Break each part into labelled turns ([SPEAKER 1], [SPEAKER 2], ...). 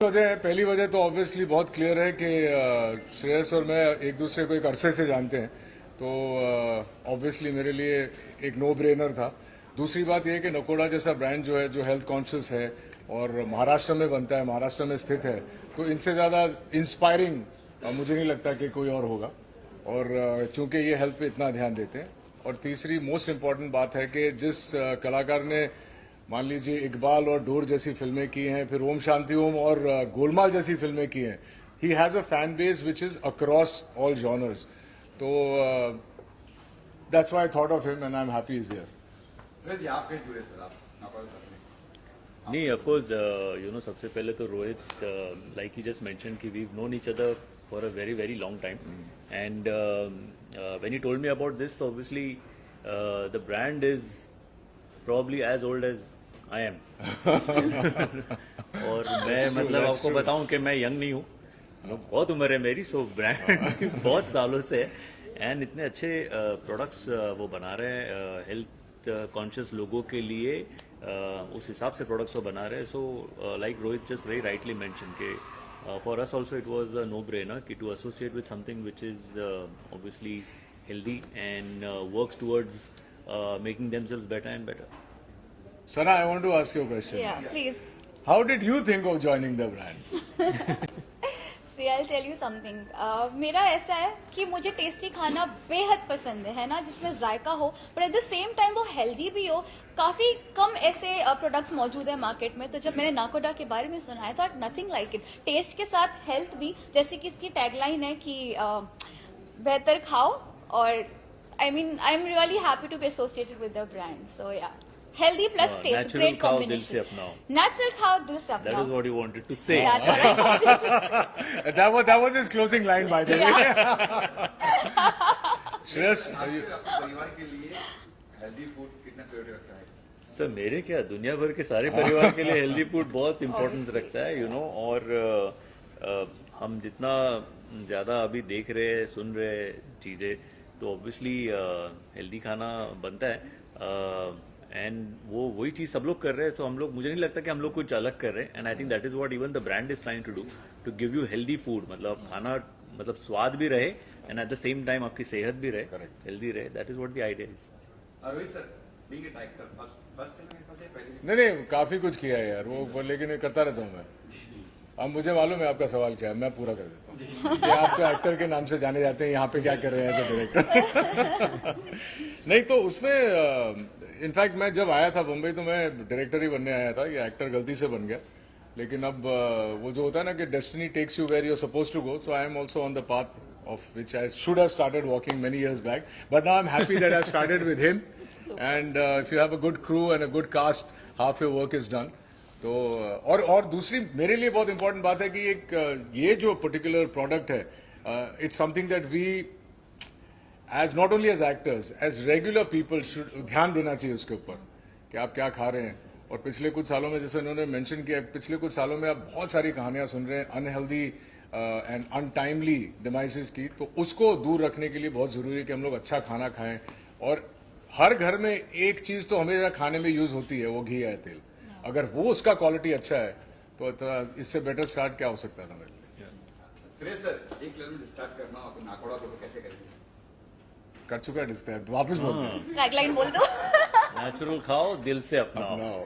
[SPEAKER 1] वजह है। पहली वजह तो ऑब्वियसली बहुत क्लियर है कि श्रेयस और मैं एक दूसरे को एक अरसे से जानते हैं, तो ऑब्वियसली मेरे लिए एक नो ब्रेनर था। दूसरी बात यह है कि नकोड़ा जैसा ब्रांड जो है, जो हेल्थ कॉन्शियस है और महाराष्ट्र में बनता है, महाराष्ट्र में स्थित है, तो इनसे ज़्यादा इंस्पायरिंग मुझे नहीं लगता कि कोई और होगा। और चूंकि ये हेल्थ पे इतना ध्यान देते हैं। और तीसरी मोस्ट इम्पॉर्टेंट बात है कि जिस कलाकार ने मान लीजिए इकबाल और डोर जैसी फिल्में की हैं, फिर ओम शांति ओम और गोलमाल जैसी फिल्में की हैं, he has a fan base which is across all genres. तो that's why I thought of him and I am happy is here.
[SPEAKER 2] Sir जी आप कैसे जुड़े सर आप नाकोड़ा साथ में?
[SPEAKER 3] नहीं, ऑफ कोर्स यू नो, सबसे पहले तो Rohit, like he just mention कि we known each other for a very very long time, and when he told me about this, obviously the brand is probably as old as I am. और मैं मतलब आपको बताऊं कि मैं young नहीं हूँ, बहुत उम्र है मेरी, सो ब्रांड बहुत सालों से है, एंड इतने अच्छे प्रोडक्ट्स वो बना रहे हैं हेल्थ कॉन्शियस लोगों के लिए, उस हिसाब से प्रोडक्ट्स वो बना रहे हैं। So like Rohit just very rightly mention के for us also it was a no brainer कि to associate with something which is obviously healthy and works towards making themselves better and better.
[SPEAKER 1] Sana, I want to ask you a question.
[SPEAKER 4] Yeah, please.
[SPEAKER 1] How did you think of joining the brand?
[SPEAKER 4] See, I'll tell you something. मेरा ऐसा है कि मुझे tasty खाना बेहद पसंद है ना, जिसमें जायका हो, पर एट द सेम टाइम वो हेल्दी भी हो। काफी कम ऐसे प्रोडक्ट्स मौजूद है मार्केट में, तो जब मैंने नाकोडा के बारे में सुना था, नथिंग लाइक इट। टेस्ट के साथ हेल्थ भी, जैसे कि इसकी टैगलाइन है कि बेहतर खाओ, और I mean, I'm really happy to be associated with the brand. So yeah, healthy plus taste,
[SPEAKER 3] Natural
[SPEAKER 4] great
[SPEAKER 3] khao,
[SPEAKER 4] combination.
[SPEAKER 3] dil se apnao.
[SPEAKER 4] Natural khao, dil se apnao.
[SPEAKER 3] That is what you wanted to say.
[SPEAKER 4] That's what I wanted.
[SPEAKER 1] that was his closing line, by the way. Shreyas,
[SPEAKER 2] आपके परिवार के लिए healthy food कितना priority रखता है?
[SPEAKER 3] Sir मेरे क्या, दुनिया भर के सारे परिवार के लिए हेल्दी फूड बहुत इंपॉर्टेंस रखता है, यू नो। और हम जितना ज़्यादा अभी देख रहे हैं, सुन रहे हैं चीज़ें, तो ऑब्वियसली हेल्दी खाना बनता है, एंड वो वही चीज़ सब लोग कर रहे हैं। सो हम लोग, मुझे नहीं लगता कि हम लोग कुछ अलग कर रहे हैं, and I think that is what even the brand is trying to do, to give you healthy food. मतलब खाना मतलब स्वाद भी रहे and at the same time आपकी सेहत भी रहे, हेल्दी रहे। That is what the idea is.
[SPEAKER 2] Rohit sir, being a director, first time मेरे पास है पहले
[SPEAKER 1] नहीं काफी कुछ किया है यार वो, लेकिन ये करता रहता हूँ मैं। अब मुझे मालूम है आपका सवाल क्या है, मैं पूरा कर देता हूँ। कि आप तो एक्टर के नाम से जाने जाते हैं, यहाँ पे क्या कर रहे हैं एज ए डायरेक्टर? नहीं तो उसमें इनफैक्ट मैं जब आया था मुंबई, तो मैं डायरेक्टर ही बनने आया था, ये एक्टर गलती से बन गया। लेकिन अब वो जो होता है ना कि destiny takes you where you are suppose to go, so I am also on the path of which I should have started walking many years back, but now I am happy that I have started with him, and if you have a good crew and a good cast, half your work is done. तो और दूसरी मेरे लिए बहुत important बात है कि एक ये जो पर्टिकुलर प्रोडक्ट है, it's something that we as not only as actors, as regular people should ध्यान देना चाहिए उसके ऊपर कि आप क्या खा रहे हैं। और पिछले कुछ सालों में, जैसे उन्होंने मेंशन किया, पिछले कुछ सालों में आप बहुत सारी कहानियां सुन रहे हैं अनहेल्दी एंड अनटाइमली डिमाइसेस की, तो उसको दूर रखने के लिए बहुत जरूरी है कि हम लोग अच्छा खाना खाएं। और हर घर में एक चीज तो हमेशा खाने में यूज होती है, वो घी है, तेल। अगर वो उसका क्वालिटी अच्छा है तो इससे बेटर स्टार्ट क्या हो सकता था मेरे लिए।
[SPEAKER 2] श्रेयस सर, एक लेवल स्टार्ट करना हो तो नाकोड़ा को कैसे करेंगे?
[SPEAKER 1] कर चुका है डिस्क्राइब, वापस बोल दो।
[SPEAKER 4] टैगलाइन बोल दो।
[SPEAKER 3] नेचुरल खाओ, दिल से अपनाओ।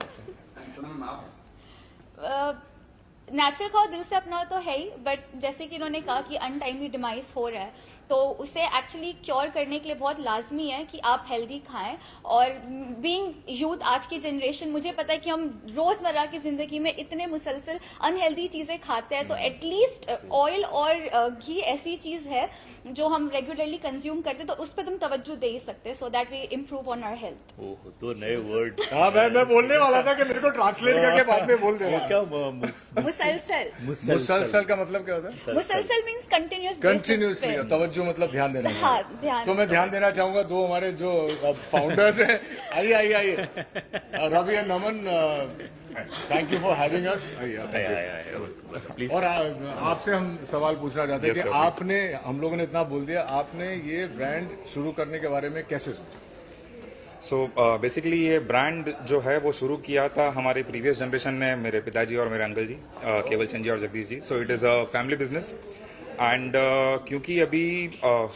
[SPEAKER 2] सनम आप
[SPEAKER 4] नेचुरल खाओ, दिल से अपनाओ तो है ही, बट जैसे कि इन्होंने कहा कि अनटाइमली डिमाइस हो रहा है, तो उसे एक्चुअली क्योर करने के लिए बहुत लाजमी है कि आप हेल्दी खाएं। और बीइंग यूथ, आज की जनरेशन, मुझे पता है कि हम रोजमर्रा की जिंदगी में इतने मुसलसल अनहेल्दी चीजें खाते हैं, तो एटलीस्ट ऑयल और घी ऐसी चीज है जो हम रेगुलरली कंज्यूम करते हैं, तो उस पर तुम तवज्जो दे ही सकते हैं, so that we improve on our health.
[SPEAKER 3] Oh, तो नए वर्ड।
[SPEAKER 1] हाँ, मैं बोलने वाला था कि मेरे को ट्रांसलेट करके बाद में बोल देना।
[SPEAKER 3] क्या
[SPEAKER 4] मुसलसल,
[SPEAKER 1] मुसलसल का मतलब क्या होता है?
[SPEAKER 4] मुसलसल मीन्स कंटिन्यूअस,
[SPEAKER 1] कंटिन्यूसली। तवज्जो मतलब ध्यान देना।
[SPEAKER 4] हाँ, ध्यान।
[SPEAKER 1] तो मैं ध्यान देना चाहूंगा दो हमारे जो फाउंडर्स हैं, आइए Ravi and Naman, thank you for having us.
[SPEAKER 3] Please.
[SPEAKER 1] और आपसे हम सवाल पूछना चाहते हैं कि आपने, हम लोगों ने इतना बोल दिया, आपने ये ब्रांड शुरू करने के बारे में कैसे सोचा?
[SPEAKER 5] सो बेसिकली ये ब्रांड जो है वो शुरू किया था हमारे प्रीवियस जनरेशन ने, मेरे पिताजी और मेरे अंकल जी, केवल चंद जी और Jagdish ji. So it is a family business and क्योंकि अभी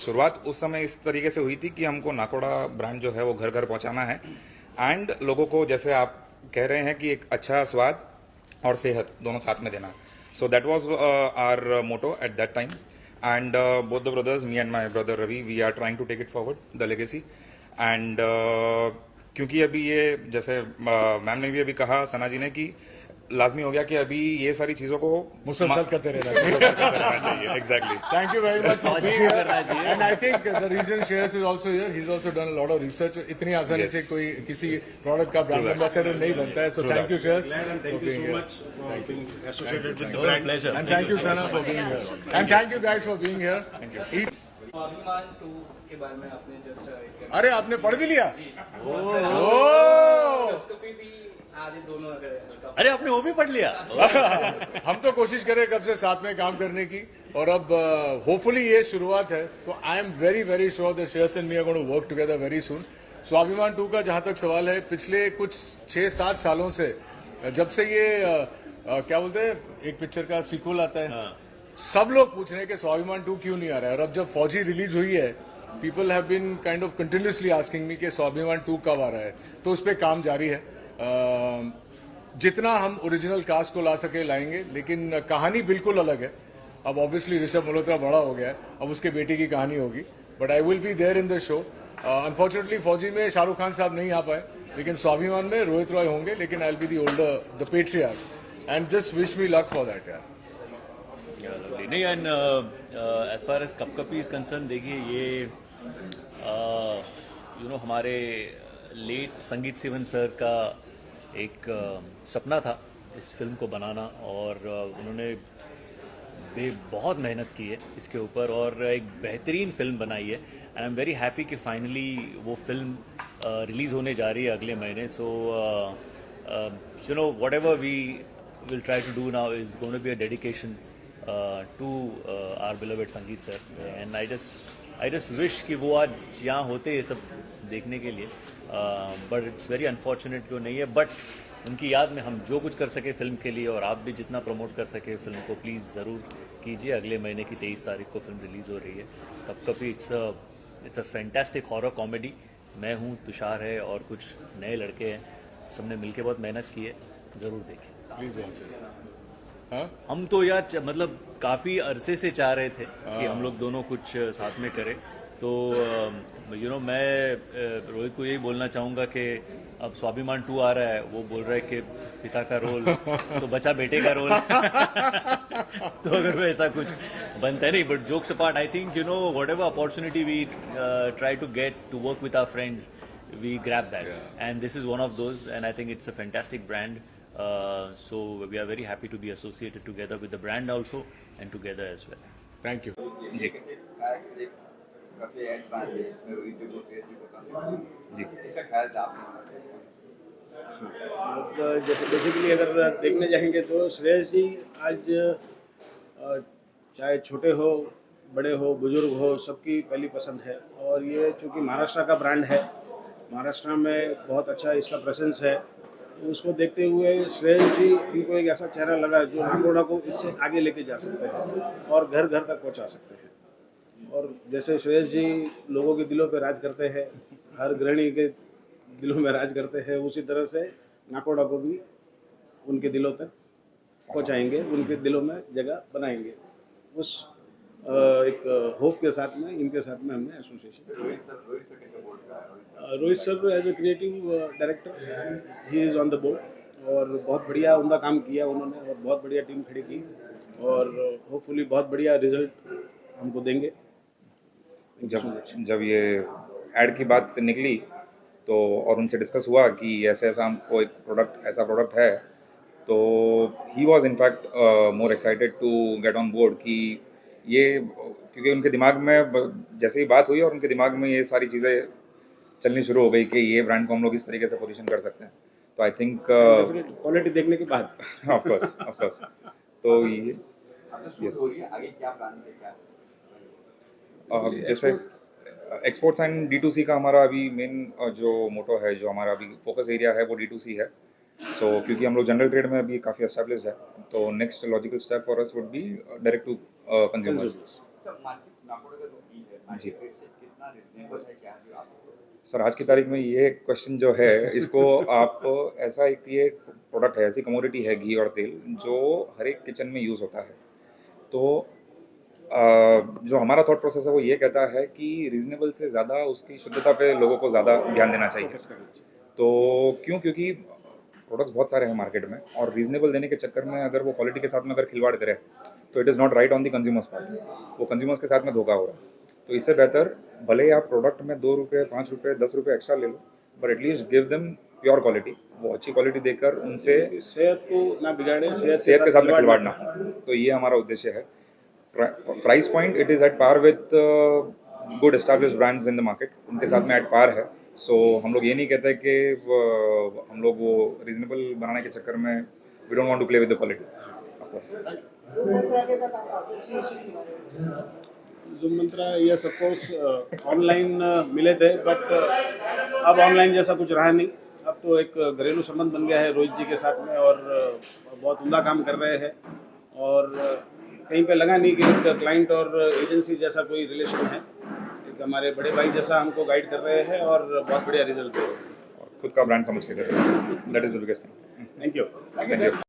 [SPEAKER 5] शुरुआत उस समय इस तरीके से हुई थी कि हमको नाकोड़ा ब्रांड जो है वो घर घर पहुंचाना है एंड लोगों को, जैसे आप कह रहे हैं कि एक अच्छा स्वाद और सेहत दोनों साथ में देना. So that was our motto at that time and both the brothers, me and my brother Ravi, we are trying to take it forward the legacy. And क्योंकि अभी ये, जैसे मैम ने भी अभी कहा, सना जी ने, कि लाजमी हो गया कि अभी ये सारी चीजों को
[SPEAKER 1] मुसलसल करते रहना
[SPEAKER 5] चाहिए. Exactly.
[SPEAKER 1] Thank you very much for being
[SPEAKER 3] करना
[SPEAKER 1] here.
[SPEAKER 3] चाहिए.
[SPEAKER 1] And I think the reason Shreyas is also here, he's also done a lot of research. इतनी आसानी
[SPEAKER 5] Yes.
[SPEAKER 1] से कोई किसी प्रोडक्ट का ब्रांड एम्बेसडर नहीं बनता है. So thank you Shreyas
[SPEAKER 6] And
[SPEAKER 1] for
[SPEAKER 6] thank you
[SPEAKER 1] being
[SPEAKER 6] so
[SPEAKER 1] here.
[SPEAKER 6] much for being associated with the
[SPEAKER 3] Oh,
[SPEAKER 6] brand.
[SPEAKER 3] pleasure.
[SPEAKER 1] And thank you Sana for being here. And thank you guys for being here. Thank you.
[SPEAKER 7] स्वाभिमान 2 के बारे में आपने just
[SPEAKER 1] अरे आपने पढ़ भी लिया?
[SPEAKER 7] कभी भी आधे दोनों अगर हल्का
[SPEAKER 3] अरे आपने वो भी पढ़ लिया.
[SPEAKER 1] हम तो कोशिश करें कब से साथ में काम करने की, और अब होपफुली ये शुरुआत है. तो I am very very sure that Shreyas and me are going to work together very soon. Swabhimaan 2 का जहां तक सवाल है, पिछले कुछ 6-7 सालों से, जब से ये क्या बोलते हैं, एक पिक्चर का सीक्वल आता है, सब लोग पूछ रहे हैं कि स्वाभिमान 2 क्यों नहीं आ रहा है. और अब जब फौजी रिलीज हुई है, people have been kind of continuously asking me कि स्वाभिमान 2 कब आ रहा है. तो उस पर काम जारी है. जितना हम ओरिजिनल कास्ट को ला सके लाएंगे, लेकिन कहानी बिल्कुल अलग है. अब ऑब्वियसली ऋषभ मल्होत्रा बड़ा हो गया है, अब उसके बेटे की कहानी होगी. But I will be there in the show. Unfortunately Fauji में शाहरुख खान साहब नहीं आ पाए, लेकिन स्वाभिमान में रोहित रॉय होंगे. लेकिन I will be the older, the patriarch, and just wish me luck for that यार.
[SPEAKER 3] नहीं, and as far as Kapkapi is concern, देखिए ये हमारे लेट संगीत सिवन सर का एक सपना था इस फिल्म को बनाना, और उन्होंने बहुत मेहनत की है इसके ऊपर और एक बेहतरीन फिल्म बनाई है. And I am very happy कि फाइनली वो फिल्म रिलीज़ होने जा रही है अगले महीने. So whatever we will try to do now is going to be a dedication to our beloved Sangeet sir. And I just wish कि वो आज यहाँ होते ये सब देखने के लिए, बट इट्स वेरी अनफॉर्चुनेट कि वो नहीं है. बट उनकी याद में हम जो कुछ कर सके फिल्म के लिए, और आप भी जितना प्रमोट कर सके फिल्म को, प्लीज़ ज़रूर कीजिए. अगले महीने की 23 तारीख को फिल्म रिलीज़ हो रही है Kapkapi. It's a fantastic horror comedy. मैं हूँ, तुषार है और कुछ नए लड़के हैं, सबने मिलके बहुत मेहनत की है. ज़रूर देखें,
[SPEAKER 1] प्लीज वॉच इट.
[SPEAKER 3] हम तो यार मतलब काफ़ी अरसे से चाह रहे थे कि हम लोग दोनों कुछ साथ में करें. तो मैं रोहित को यही बोलना चाहूँगा कि अब स्वाभिमान 2 आ रहा है, वो बोल रहा है कि पिता का रोल तो बचा बेटे का रोल. तो अगर वैसा कुछ बनता है, नहीं, but jokes apart, I think whatever opportunity we try to get to work with our friends, we grab that, and this is one of those, and I think it's a fantastic brand. So we are very happy to be associated together with the brand also, and together as well.
[SPEAKER 1] Thank you.
[SPEAKER 2] काफी add बात है, मैं रोहित जी को, श्रेयस जी को समझता हूं. इसका ख्याल था आपने होना चाहिए.
[SPEAKER 6] मतलब जैसे बेसिकली अगर देखने जाएंगे तो श्रेयस जी आज चाहे छोटे हो, बड़े हो, बुजुर्ग हो, सबकी पहली पसंद है. और ये चूँकि महाराष्ट्र का ब्रांड है, महाराष्ट्र में बहुत अच्छा इसका प्रेजेंस है, तो उसको देखते हुए श्रेयस जी इनको एक ऐसा चेहरा लगा जो नाकोड़ा को इससे आगे लेके जा सकते हैं और घर घर तक पहुंचा सकते हैं. और जैसे श्रेयस जी लोगों के दिलों पे राज करते हैं, हर गृहिणी के दिलों में राज करते हैं, उसी तरह से नाकोड़ा को भी उनके दिलों तक पहुंचाएंगे, उनके दिलों में जगह बनाएंगे. उस एक होप के साथ में, इनके साथ में हमने एसोसिएशन.
[SPEAKER 2] रोहित सर कैसे बोर्ड का है?
[SPEAKER 6] Rohit sir as a creative director he is on the board, और बहुत बढ़िया उनका काम किया उन्होंने, और बहुत बढ़िया टीम खड़ी की, और होपफुली बहुत बढ़िया रिजल्ट हमको देंगे.
[SPEAKER 5] जब ये ऐड की बात निकली तो और उनसे डिस्कस हुआ कि ऐसे ऐसा हमको एक ऐसा प्रोडक्ट है, तो he was in fact more excited to get on board. कि ये क्योंकि उनके दिमाग में जैसे ही बात हुई और उनके दिमाग में ये सारी चीज़ें चलनी शुरू हो गई कि ये ब्रांड को हम लोग इस तरीके से पोजीशन कर सकते हैं. तो आई थिंक
[SPEAKER 6] क्वालिटी देखने के बाद
[SPEAKER 5] ऑफ कोर्स तो ये
[SPEAKER 2] आपने शुरू हो रही है, आगे क्या प्लान है, क्या
[SPEAKER 5] जैसे एक्सपोर्ट्स एंड D2C का हमारा अभी मेन जो मोटो है, जो हमारा अभी फोकस एरिया है वो D2C है। सो क्योंकि हम लोग जनरल ट्रेड में अभी काफ़ी एस्टेब्लिश है, तो next logical step for us would be direct to consumers.
[SPEAKER 2] Sir market Nakoda का जो फी है
[SPEAKER 5] जी।
[SPEAKER 2] मार्केट रेट से कितना रिजनेबल है, क्या जो आप
[SPEAKER 5] सर आज की तारीख में ये क्वेश्चन जो है, इसको आप ऐसा एक ये प्रोडक्ट है, ऐसी कमोडिटी है घी और तेल, जो हर एक किचन में यूज़ होता है। तो जो हमारा थॉट प्रोसेस है वो ये कहता है कि रीजनेबल से ज़्यादा उसकी शुद्धता पे लोगों को ज़्यादा ध्यान देना चाहिए। तो क्योंकि प्रोडक्ट्स बहुत सारे हैं मार्केट में, और रीजनेबल देने के चक्कर में अगर वो क्वालिटी के साथ में अगर खिलवाड़ करे, तो it is not right on the consumers part, वो कंज्यूमर्स के साथ में धोखा हो रहा है। तो इससे बेहतर भले ही आप प्रोडक्ट में 2 रुपये, 5 रुपये, 10 रुपये एक्स्ट्रा ले लो, but at least give them pure quality, वो अच्छी क्वालिटी देकर उनसे
[SPEAKER 6] सेहत को ना बिगाड़े,
[SPEAKER 5] सेहत के साथ में खिलवाड़ ना हो। तो ये हमारा उद्देश्य है। Price point it is at par with good established brands in the market, उनके साथ में एट पार है। सो हम लोग ये नहीं कहते कि हम लोग वो रीजनेबल बनाने के चक्कर में we don't want to play with the quality, of course.
[SPEAKER 6] Zoom मंत्रा ये सब कोर्स ऑनलाइन मिले थे, बट अब ऑनलाइन जैसा कुछ रहा नहीं। अब तो एक घरेलू संबंध बन गया है रोहित जी के साथ में, और बहुत उम्दा काम कर रहे हैं, और कहीं पे लगा नहीं कि एक क्लाइंट और एजेंसी जैसा कोई रिलेशन है। एक हमारे बड़े भाई जैसा हमको गाइड कर रहे हैं, और बहुत बढ़िया रिजल्ट है।
[SPEAKER 5] खुद का ब्रांड समझ के कर रहे हैं, that is the biggest thing.
[SPEAKER 6] Thank you.